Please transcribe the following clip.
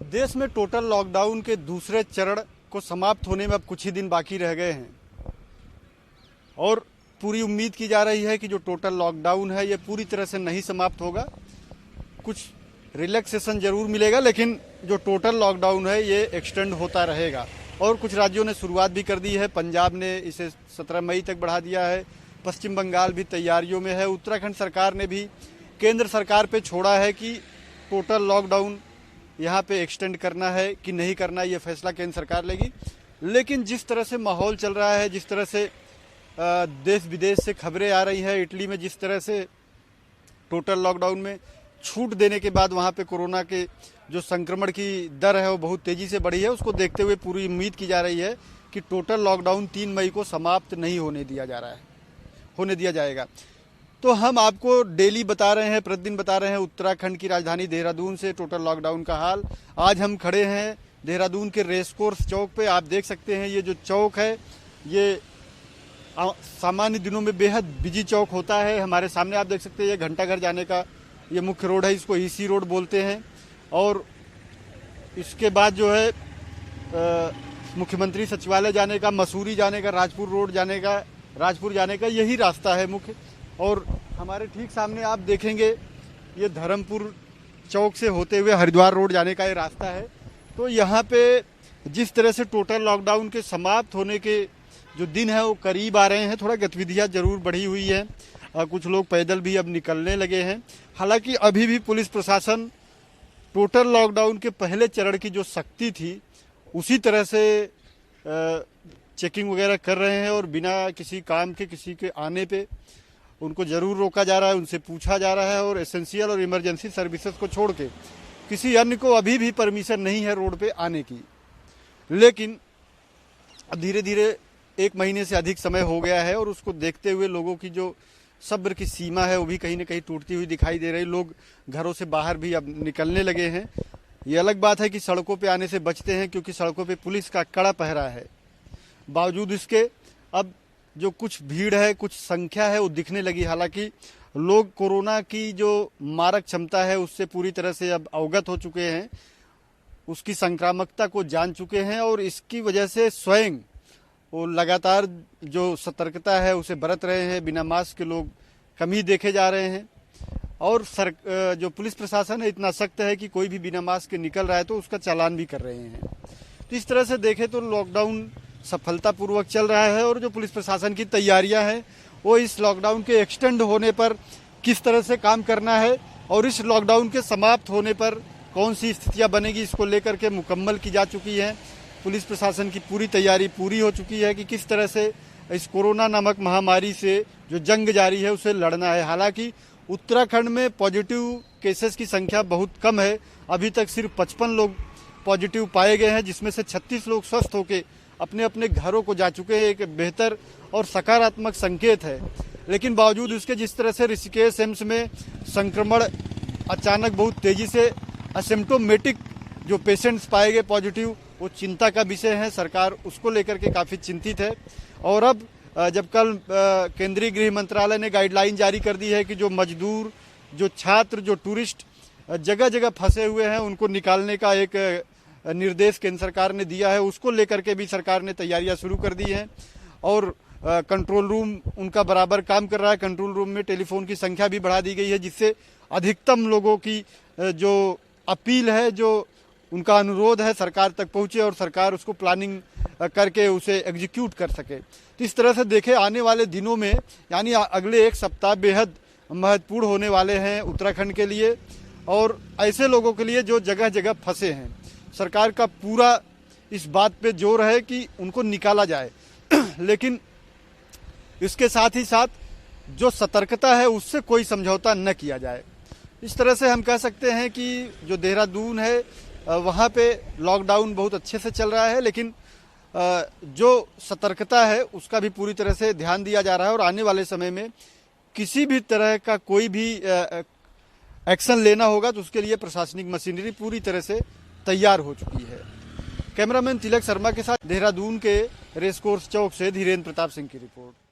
देश में total lockdown के दूसरे चरण को समाप्त होने में अब कुछ ही दिन बाकी रह गए हैं और पूरी उम्मीद की जा रही है कि जो टोटल लॉकडाउन है ये पूरी तरह से नहीं समाप्त होगा। कुछ रिलैक्सेशन जरूर मिलेगा, लेकिन जो टोटल लॉकडाउन है ये एक्सटेंड होता रहेगा। और कुछ राज्यों ने शुरुआत भी कर दी है। पंजाब ने इसे 17 मई तक बढ़ा दिया है, पश्चिम बंगाल भी तैयारियों में है, उत्तराखंड सरकार ने भी केंद्र सरकार पे छोड़ा है कि टोटल लॉकडाउन यहाँ पे एक्सटेंड करना है कि नहीं करना, ये फैसला केंद्र सरकार लेगी। लेकिन जिस तरह से माहौल चल रहा है, जिस तरह से देश विदेश से खबरें आ रही हैं, इटली में जिस तरह से टोटल लॉकडाउन में छूट देने के बाद वहाँ पे कोरोना के जो संक्रमण की दर है वो बहुत तेजी से बढ़ी है, उसको देखते हुए पूरी उम्मीद की जा रही है कि टोटल लॉकडाउन 3 मई को समाप्त नहीं होने दिया जाएगा। तो हम आपको डेली बता रहे हैं, प्रतिदिन बता रहे हैं उत्तराखंड की राजधानी देहरादून से टोटल लॉकडाउन का हाल। आज हम खड़े हैं देहरादून के रेसकोर्स चौक पे। आप देख सकते हैं ये जो चौक है ये सामान्य दिनों में बेहद बिजी चौक होता है। हमारे सामने आप देख सकते हैं ये घंटाघर जाने का ये मुख्य रोड है, इसको ईसी रोड बोलते हैं। और इसके बाद जो है मुख्यमंत्री सचिवालय जाने का, मसूरी जाने का, राजपुर जाने का यही रास्ता है मुख्य। और हमारे ठीक सामने आप देखेंगे ये धर्मपुर चौक से होते हुए हरिद्वार रोड जाने का ये रास्ता है। तो यहाँ पे जिस तरह से टोटल लॉकडाउन के समाप्त होने के जो दिन है वो करीब आ रहे हैं, थोड़ा गतिविधियाँ जरूर बढ़ी हुई है। कुछ लोग पैदल भी अब निकलने लगे हैं। हालांकि अभी भी पुलिस प्रशासन टोटल लॉकडाउन के पहले चरण की जो सख्ती थी उसी तरह से चेकिंग वगैरह कर रहे हैं और बिना किसी काम के, किसी के आने पे उनको जरूर रोका जा रहा है, उनसे पूछा जा रहा है। और एसेंशियल और इमरजेंसी सर्विसेज को छोड़ के किसी अन्य को अभी भी परमिशन नहीं है रोड पे आने की। लेकिन अब धीरे धीरे 1 महीने से अधिक समय हो गया है और उसको देखते हुए लोगों की जो सब्र की सीमा है वो भी कहीं ना कहीं टूटती हुई दिखाई दे रही। लोग घरों से बाहर भी अब निकलने लगे हैं। ये अलग बात है कि सड़कों पे आने से बचते हैं क्योंकि सड़कों पे पुलिस का कड़ा पहरा है। बावजूद इसके अब जो कुछ भीड़ है, कुछ संख्या है वो दिखने लगी। हालांकि लोग कोरोना की जो मारक क्षमता है उससे पूरी तरह से अब अवगत हो चुके हैं, उसकी संक्रामकता को जान चुके हैं और इसकी वजह से स्वयं वो लगातार जो सतर्कता है उसे बरत रहे हैं। बिना मास्क के लोग कम ही देखे जा रहे हैं और जो पुलिस प्रशासन है इतना सख्त है कि कोई भी बिना मास्क के निकल रहा है तो उसका चालान भी कर रहे हैं। तो इस तरह से देखें तो लॉकडाउन सफलतापूर्वक चल रहा है और जो पुलिस प्रशासन की तैयारियां हैं वो इस लॉकडाउन के एक्सटेंड होने पर किस तरह से काम करना है और इस लॉकडाउन के समाप्त होने पर कौन सी स्थितियां बनेगी इसको लेकर के मुकम्मल की जा चुकी है। पुलिस प्रशासन की पूरी तैयारी पूरी हो चुकी है कि किस तरह से इस कोरोना नामक महामारी से जो जंग जारी है उसे लड़ना है। हालांकि उत्तराखंड में पॉजिटिव केसेस की संख्या बहुत कम है। अभी तक सिर्फ 55 लोग पॉजिटिव पाए गए हैं, जिसमें से 36 लोग स्वस्थ होकर अपने अपने घरों को जा चुके हैं। एक बेहतर और सकारात्मक संकेत है। लेकिन बावजूद इसके जिस तरह से ऋषिकेश एम्स में संक्रमण अचानक बहुत तेजी से असिम्प्टोमेटिक जो पेशेंट्स पाए गए पॉजिटिव, वो चिंता का विषय है। सरकार उसको लेकर के काफ़ी चिंतित है। और अब जब कल केंद्रीय गृह मंत्रालय ने गाइडलाइन जारी कर दी है कि जो मजदूर, जो छात्र, जो टूरिस्ट जगह जगह फंसे हुए हैं उनको निकालने का एक निर्देश केंद्र सरकार ने दिया है, उसको लेकर के भी सरकार ने तैयारियां शुरू कर दी हैं। और कंट्रोल रूम उनका बराबर काम कर रहा है। कंट्रोल रूम में टेलीफोन की संख्या भी बढ़ा दी गई है, जिससे अधिकतम लोगों की जो अपील है, जो उनका अनुरोध है, सरकार तक पहुंचे और सरकार उसको प्लानिंग करके उसे एग्जीक्यूट कर सके। तो इस तरह से देखें आने वाले दिनों में यानी अगले 1 सप्ताह बेहद महत्वपूर्ण होने वाले हैं उत्तराखंड के लिए और ऐसे लोगों के लिए जो जगह जगह फंसे हैं। सरकार का पूरा इस बात पे जोर है कि उनको निकाला जाए लेकिन इसके साथ ही साथ जो सतर्कता है उससे कोई समझौता न किया जाए। इस तरह से हम कह सकते हैं कि जो देहरादून है वहाँ पे लॉकडाउन बहुत अच्छे से चल रहा है, लेकिन जो सतर्कता है उसका भी पूरी तरह से ध्यान दिया जा रहा है। और आने वाले समय में किसी भी तरह का कोई भी एक्शन लेना होगा तो उसके लिए प्रशासनिक मशीनरी पूरी तरह से तैयार हो चुकी है। कैमरामैन तिलक शर्मा के साथ देहरादून के रेसकोर्स चौक से धीरेन्द्र प्रताप सिंह की रिपोर्ट।